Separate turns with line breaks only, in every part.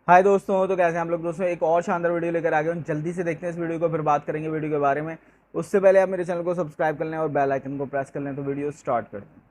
हाय दोस्तों, तो कैसे हैं आप लोग। दोस्तों एक और शानदार वीडियो लेकर आ गए हूँ। जल्दी से देखते हैं इस वीडियो को, फिर बात करेंगे वीडियो के बारे में। उससे पहले आप मेरे चैनल को सब्सक्राइब कर लें और बेल आइकन को प्रेस कर लें। तो वीडियो स्टार्ट करते हैं।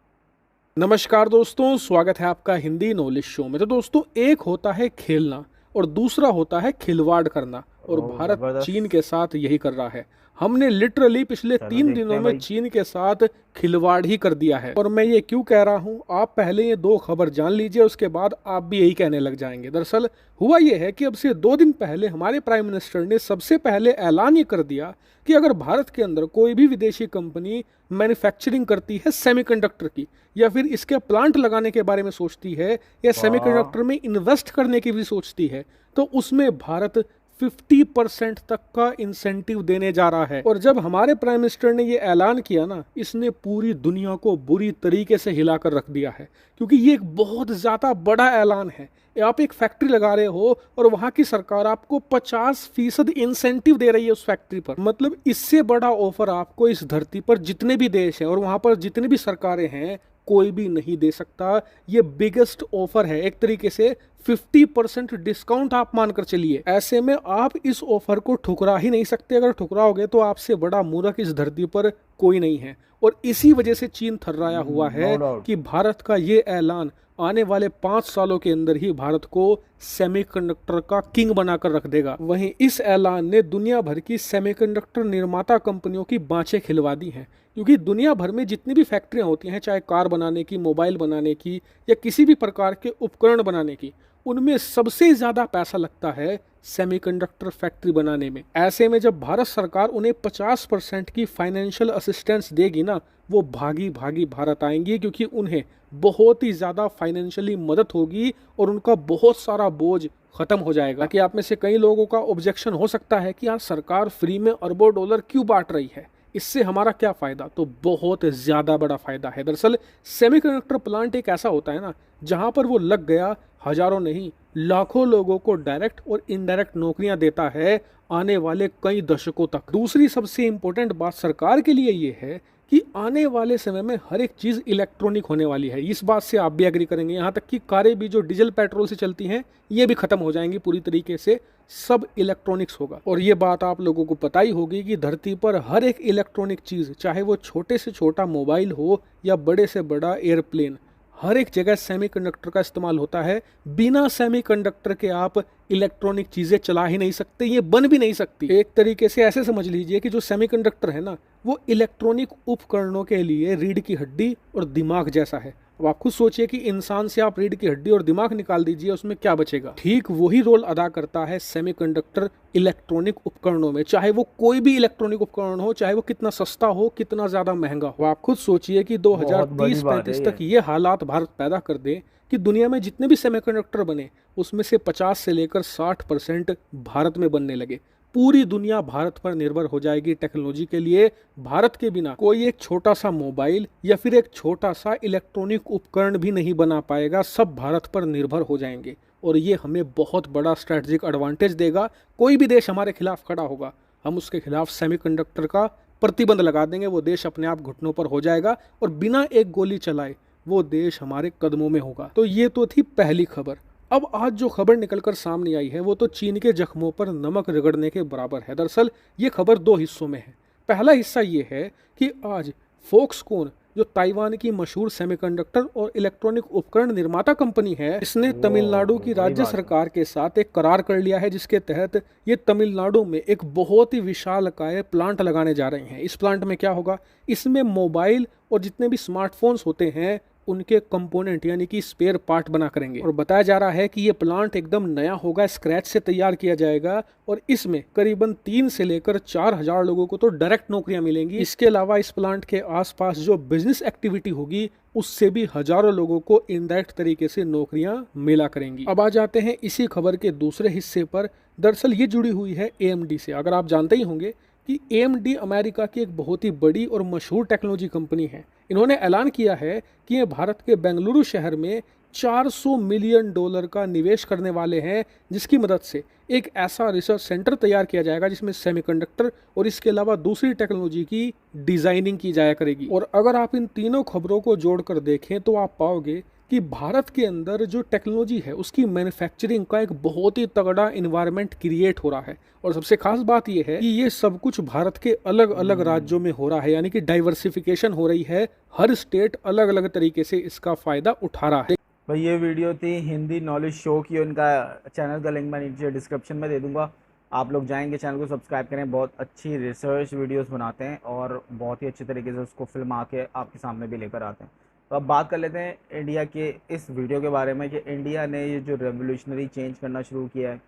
नमस्कार दोस्तों, स्वागत है आपका हिंदी नॉलेज शो में। तो दोस्तों, एक होता है खेलना और दूसरा होता है खिलवाड़ करना, और
ओह
भारत चीन
जबरदस्त।
के साथ यही कर रहा है। हमने लिटरली पिछले
चलो
तीन
देखते
दिनों
हैं
में
भाई।
चीन के साथ खिलवाड़ ही कर दिया है। और मैं ये क्यों कह रहा हूँ, आप पहले ये दो खबर जान लीजिए, उसके बाद आप भी यही कहने लग जाएंगे। दरअसल हुआ ये है कि अब से 2 दिन पहले हमारे प्राइम मिनिस्टर ने सबसे पहले ऐलान ये कर दिया कि अगर भारत के अंदर कोई भी विदेशी कंपनी मैन्युफैक्चरिंग करती है सेमीकंडक्टर की, या फिर इसके प्लांट लगाने के बारे में सोचती है, या
वाह।
सेमीकंडक्टर में इन्वेस्ट करने की भी सोचती है, तो उसमें भारत 50% तक का इंसेंटिव देने जा रहा है। और जब हमारे प्राइम मिनिस्टर ने ये ऐलान किया ना, इसने पूरी दुनिया को बुरी तरीके से हिलाकर रख दिया है, क्योंकि ये एक बहुत ज्यादा बड़ा ऐलान है। आप एक फैक्ट्री लगा रहे हो और वहां की सरकार आपको 50% इंसेंटिव दे रही है उस फैक्ट्री पर। मतलब इससे बड़ा ऑफर आपको इस धरती पर जितने भी देश हैं और वहां पर जितनी भी सरकारें हैं, कोई भी नहीं दे सकता। ये बिगेस्ट ऑफर है, एक तरीके से 50% डिस्काउंट आप मानकर चलिए। ऐसे में आप इस ऑफर को ठुकरा ही नहीं सकते। अगर ठुकराओगे तो आपसे बड़ा मूर्ख इस धरती पर कोई नहीं है। और इसी वजह से चीन थर्राया हुआ
नो
है
डाउट।
कि भारत का ये ऐलान आने वाले 5 सालों के अंदर ही भारत को सेमीकंडक्टर का किंग बनाकर रख देगा। वहीं इस ऐलान ने दुनिया भर की सेमीकंडक्टर निर्माता कंपनियों की बाँछें खिलवा दी हैं, क्योंकि दुनिया भर में जितनी भी फैक्ट्रियां होती हैं, चाहे कार बनाने की, मोबाइल बनाने की, या किसी भी प्रकार के उपकरण बनाने की, उनमें सबसे ज़्यादा पैसा लगता है सेमीकंडक्टर फैक्ट्री बनाने में। ऐसे में जब भारत सरकार उन्हें 50% की फाइनेंशियल असिस्टेंस देगी ना, वो भागी भागी भारत आएंगी, क्योंकि उन्हें बहुत ही ज़्यादा फाइनेंशियली मदद होगी और उनका बहुत सारा बोझ खत्म हो जाएगा। कि आप में से कई लोगों का ऑब्जेक्शन हो सकता है कि यार, सरकार फ्री में अरबों डॉलर क्यों बांट रही है, इससे हमारा क्या फ़ायदा। तो बहुत ज़्यादा बड़ा फ़ायदा है। दरअसल सेमीकंडक्टर प्लांट एक ऐसा होता है ना, जहाँ पर वो लग गया, हजारों नहीं लाखों लोगों को डायरेक्ट और इनडायरेक्ट नौकरियां देता है आने वाले कई दशकों तक। दूसरी सबसे इंपॉर्टेंट बात सरकार के लिए ये है कि आने वाले समय में हर एक चीज़ इलेक्ट्रॉनिक होने वाली है। इस बात से आप भी एग्री करेंगे। यहाँ तक कि कारें भी जो डीजल पेट्रोल से चलती हैं, ये भी खत्म हो जाएंगी पूरी तरीके से। सब इलेक्ट्रॉनिक्स होगा। और ये बात आप लोगों को पता ही होगी कि धरती पर हर एक इलेक्ट्रॉनिक चीज़, चाहे वो छोटे से छोटा मोबाइल हो या बड़े से बड़ा एयरप्लेन, हर एक जगह सेमीकंडक्टर का इस्तेमाल होता है। बिना सेमीकंडक्टर के आप इलेक्ट्रॉनिक चीज़ें चला ही नहीं सकते, ये बन भी नहीं सकती। एक तरीके से ऐसे समझ लीजिए कि जो सेमीकंडक्टर है ना, वो इलेक्ट्रॉनिक उपकरणों के लिए रीढ़ की हड्डी और दिमाग जैसा है। अब आप खुद सोचिए कि इंसान से आप रीढ़ की हड्डी और दिमाग निकाल दीजिए, उसमें क्या बचेगा। ठीक वही रोल अदा करता है सेमीकंडक्टर इलेक्ट्रॉनिक उपकरणों में, चाहे वो कोई भी इलेक्ट्रॉनिक उपकरण हो, चाहे वो कितना सस्ता हो, कितना ज्यादा महंगा हो। आप खुद सोचिए कि
बहुत बड़ी बात है
2030-35 तक
ये।
ये हालात भारत पैदा कर दे कि दुनिया में जितने भी सेमीकंडक्टर बने, उसमें से 50 से लेकर 60% भारत में बनने लगे। पूरी दुनिया भारत पर निर्भर हो जाएगी टेक्नोलॉजी के लिए। भारत के बिना कोई एक छोटा सा मोबाइल या फिर एक छोटा सा इलेक्ट्रॉनिक उपकरण भी नहीं बना पाएगा। सब भारत पर निर्भर हो जाएंगे और ये हमें बहुत बड़ा स्ट्रेटजिक एडवांटेज देगा। कोई भी देश हमारे खिलाफ खड़ा होगा, हम उसके खिलाफ सेमीकंडक्टर का प्रतिबंध लगा देंगे। वो देश अपने आप घुटनों पर हो जाएगा और बिना एक गोली चलाए वो देश हमारे कदमों में होगा। तो ये तो थी पहली खबर। अब आज जो खबर निकलकर सामने आई है, वो तो चीन के जख्मों पर नमक रगड़ने के बराबर है। दरअसल ये खबर 2 हिस्सों में है। पहला हिस्सा ये है कि आज फॉक्सकॉन, जो ताइवान की मशहूर सेमीकंडक्टर और इलेक्ट्रॉनिक उपकरण निर्माता कंपनी है, इसने तमिलनाडु की
बड़ी
राज्य
बात है।
सरकार के साथ एक करार कर लिया है, जिसके तहत ये तमिलनाडु में एक बहुत ही विशालकाय प्लांट लगाने जा रहे हैं। इस प्लांट में क्या होगा, इसमें मोबाइल और जितने भी स्मार्टफोन्स होते हैं उनके कंपोनेंट यानी कि स्पेयर पार्ट बना करेंगे। और बताया जा रहा है कि ये प्लांट एकदम नया होगा, स्क्रैच से तैयार किया जाएगा, और इसमें करीबन 3 से लेकर 4 हजार लोगों को तो डायरेक्ट नौकरियां मिलेंगी। इसके अलावा इस प्लांट के आसपास जो बिजनेस एक्टिविटी होगी, उससे भी हजारों लोगों को इनडायरेक्ट तरीके से नौकरियां मिला करेंगी। अब आ जाते हैं इसी खबर के दूसरे हिस्से पर। दरअसल ये जुड़ी हुई है AMD से। अगर आप जानते ही होंगे कि AMD अमेरिका की एक बहुत ही बड़ी और मशहूर टेक्नोलॉजी कंपनी है। इन्होंने ऐलान किया है कि ये भारत के बेंगलुरु शहर में $400 मिलियन का निवेश करने वाले हैं, जिसकी मदद से एक ऐसा रिसर्च सेंटर तैयार किया जाएगा जिसमें सेमीकंडक्टर और इसके अलावा दूसरी टेक्नोलॉजी की डिजाइनिंग की जाया करेगी। और अगर आप इन तीनों खबरों को जोड़कर देखें तो आप पाओगे कि भारत के अंदर जो टेक्नोलॉजी है उसकी मैन्युफैक्चरिंग का एक बहुत ही तगड़ा इन्वायरमेंट क्रिएट हो रहा है। और सबसे खास बात यह है कि ये सब कुछ भारत के अलग अलग राज्यों में हो रहा है, यानी कि डाइवर्सिफिकेशन हो रही है। हर स्टेट अलग अलग तरीके से इसका फायदा उठा रहा है।
भाई ये वीडियो थी हिंदी नॉलेज शो की, उनका चैनल का लिंक मैं नीचे डिस्क्रिप्शन में दे दूंगा। आप लोग जाएंगे, चैनल को सब्सक्राइब करें। बहुत अच्छी रिसर्च वीडियोस बनाते हैं और बहुत ही अच्छे तरीके से उसको फिल्म आके आपके सामने भी लेकर आते हैं। तो अब बात कर लेते हैं इंडिया के इस वीडियो के बारे में कि इंडिया ने ये जो रेवोल्यूशनरी चेंज करना शुरू किया है,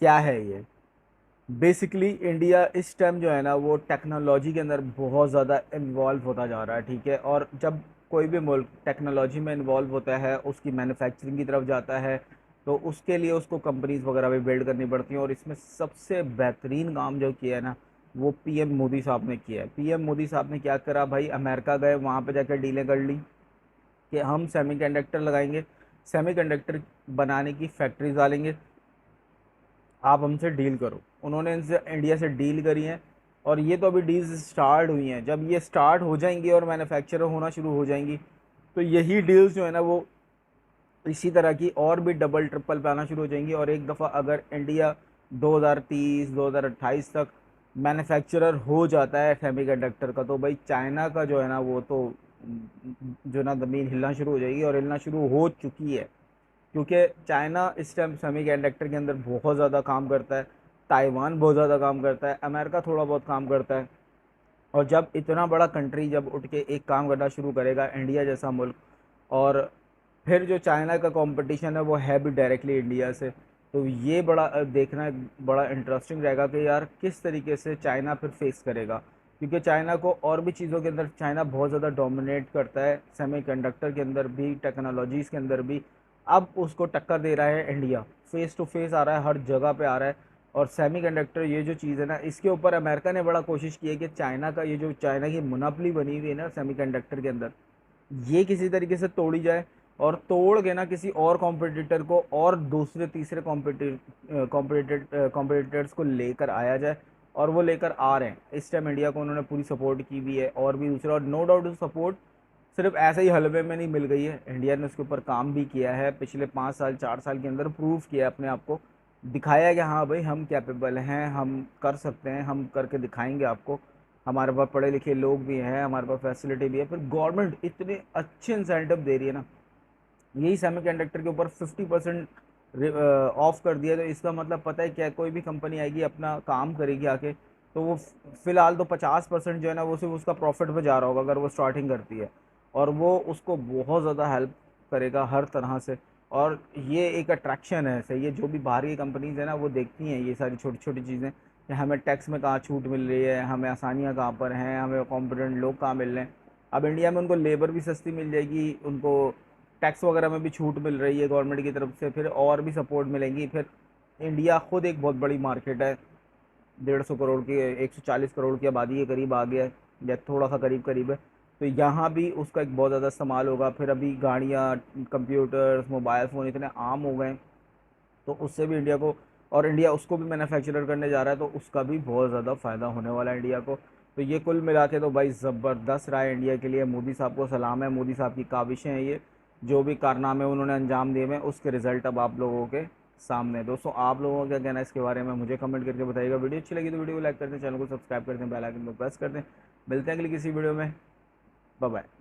क्या है ये। बेसिकली इंडिया इस टाइम जो है ना वो टेक्नोलॉजी के अंदर बहुत ज़्यादा इन्वॉल्व होता जा रहा है, ठीक है। और जब कोई भी मुल्क टेक्नोलॉजी में इन्वॉल्व होता है, उसकी मैन्युफैक्चरिंग की तरफ जाता है, तो उसके लिए उसको कंपनीज वगैरह भी बिल्ड करनी पड़ती हैं। और इसमें सबसे बेहतरीन काम जो किया है ना वो पीएम मोदी साहब ने किया है। पीएम मोदी साहब ने क्या करा भाई, अमेरिका गए, वहाँ पे जाकर डीलें कर ली कि हम सेमीकंडक्टर लगाएंगे, सेमीकंडक्टर बनाने की फैक्ट्रीज डालेंगे, आप हमसे डील करो। उन्होंने इनसे इंडिया से डील करी है और ये तो अभी डील्स स्टार्ट हुई हैं। जब ये स्टार्ट हो जाएंगी और मैन्युफैक्चर होना शुरू हो जाएंगी तो यही डील्स जो है ना वो इसी तरह की और भी डबल ट्रिपल पे आना शुरू हो जाएंगी। और एक दफ़ा अगर इंडिया 2030 2028 तक मैन्युफैक्चरर हो जाता है सेमीकंडक्टर का, तो भाई चाइना का जो है ना वो तो जो ना ज़मीन हिलना शुरू हो जाएगी और हिलना शुरू हो चुकी है। क्योंकि चाइना इस टाइम सेमीकंडक्टर के अंदर बहुत ज़्यादा काम करता है, ताइवान बहुत ज़्यादा काम करता है, अमेरिका थोड़ा बहुत काम करता है। और जब इतना बड़ा कंट्री जब उठ के एक काम करना शुरू करेगा, इंडिया जैसा मुल्क, और फिर जो चाइना का कंपटीशन है वो है भी डायरेक्टली इंडिया से, तो ये बड़ा देखना बड़ा इंटरेस्टिंग रहेगा कि यार किस तरीके से चाइना फिर फेस करेगा। क्योंकि चाइना को और भी चीज़ों के अंदर चाइना बहुत ज़्यादा डोमिनेट करता है, सेमीकंडक्टर के अंदर भी, टेक्नोलॉजीज़ के अंदर भी। अब उसको टक्कर दे रहा है इंडिया, फेस टू फेस आ रहा है, हर जगह पे आ रहा है। और सेमीकंडक्टर ये जो चीज़ है ना, इसके ऊपर अमेरिका ने बड़ा कोशिश की है कि चाइना का ये जो चाइना की मोनोपोली बनी हुई है ना सेमीकंडक्टर के अंदर, ये किसी तरीके से तोड़ी जाए और तोड़ के ना किसी और कॉम्पिटिटर को और दूसरे तीसरे कॉम्पिटिटर्स को लेकर आया जाए। और वो लेकर आ रहे हैं इस टाइम। इंडिया को उन्होंने पूरी सपोर्ट की भी है और भी दूसरा, और नो डाउट सपोर्ट सिर्फ ऐसे ही हलवे में नहीं मिल गई है। इंडिया ने उसके ऊपर काम भी किया है, पिछले 5 साल 4 साल के अंदर प्रूव किया अपने आप को, दिखाया कि हाँ भाई हम कैपेबल हैं, हम कर सकते हैं, हम करके दिखाएंगे आपको। हमारे पास पढ़े लिखे लोग भी हैं, हमारे पास फैसिलिटी भी है, फिर गवर्नमेंट इतने अच्छे इंसेंटिव दे रही है ना। यही सेमीकंडक्टर के ऊपर 50% ऑफ कर दिया, तो इसका मतलब पता है क्या, कोई भी कंपनी आएगी अपना काम करेगी आके, तो वो फिलहाल तो 50% जो है ना वो सिर्फ उसका प्रॉफिट पे जा रहा होगा अगर वो स्टार्टिंग करती है। और वो उसको बहुत ज़्यादा हेल्प करेगा हर तरह से। और ये एक अट्रैक्शन है ऐसे, ये जो भी बाहर की कंपनीज है ना वो देखती हैं ये सारी छोटी छोटी चीज़ें कि हमें टैक्स में कहाँ छूट मिल रही है, हमें आसानियाँ कहाँ पर हैं, हमें कॉम्पिटेंट लोग कहाँ मिल रहे हैं। अब इंडिया में उनको लेबर भी सस्ती मिल जाएगी, उनको टैक्स वगैरह में भी छूट मिल रही है गवर्नमेंट की तरफ से, फिर और भी सपोर्ट मिलेंगी। फिर इंडिया खुद एक बहुत बड़ी मार्केट है, 150 करोड़ की, 140 करोड़ की आबादी के करीब आ गया है, या थोड़ा सा करीब करीब है। तो यहाँ भी उसका एक बहुत ज़्यादा इस्तेमाल होगा। फिर अभी गाड़ियाँ, कंप्यूटर्स, मोबाइल फ़ोन इतने आम हो गए, तो उससे भी इंडिया को, और इंडिया उसको भी मैन्युफैक्चरर करने जा रहा है, तो उसका भी बहुत ज़्यादा फ़ायदा होने वाला है इंडिया को। तो ये कुल मिला के तो भाई ज़बरदस्त रहा है इंडिया के लिए। मोदी साहब को सलाम है, मोदी साहब की काविशें हैं ये, जो भी कारनामे उन्होंने अंजाम दिए हैं उसके रिज़ल्ट अब आप लोगों के सामने। दोस्तों आप लोगों का क्या कहना है इसके बारे में मुझे कमेंट करके बताइएगा। वीडियो अच्छी लगी तो वीडियो को लाइक कर दें, चैनल को सब्सक्राइब कर दें, बेल आइकन को प्रेस कर दें। मिलते हैं अगली किसी वीडियो में, बाय बाय।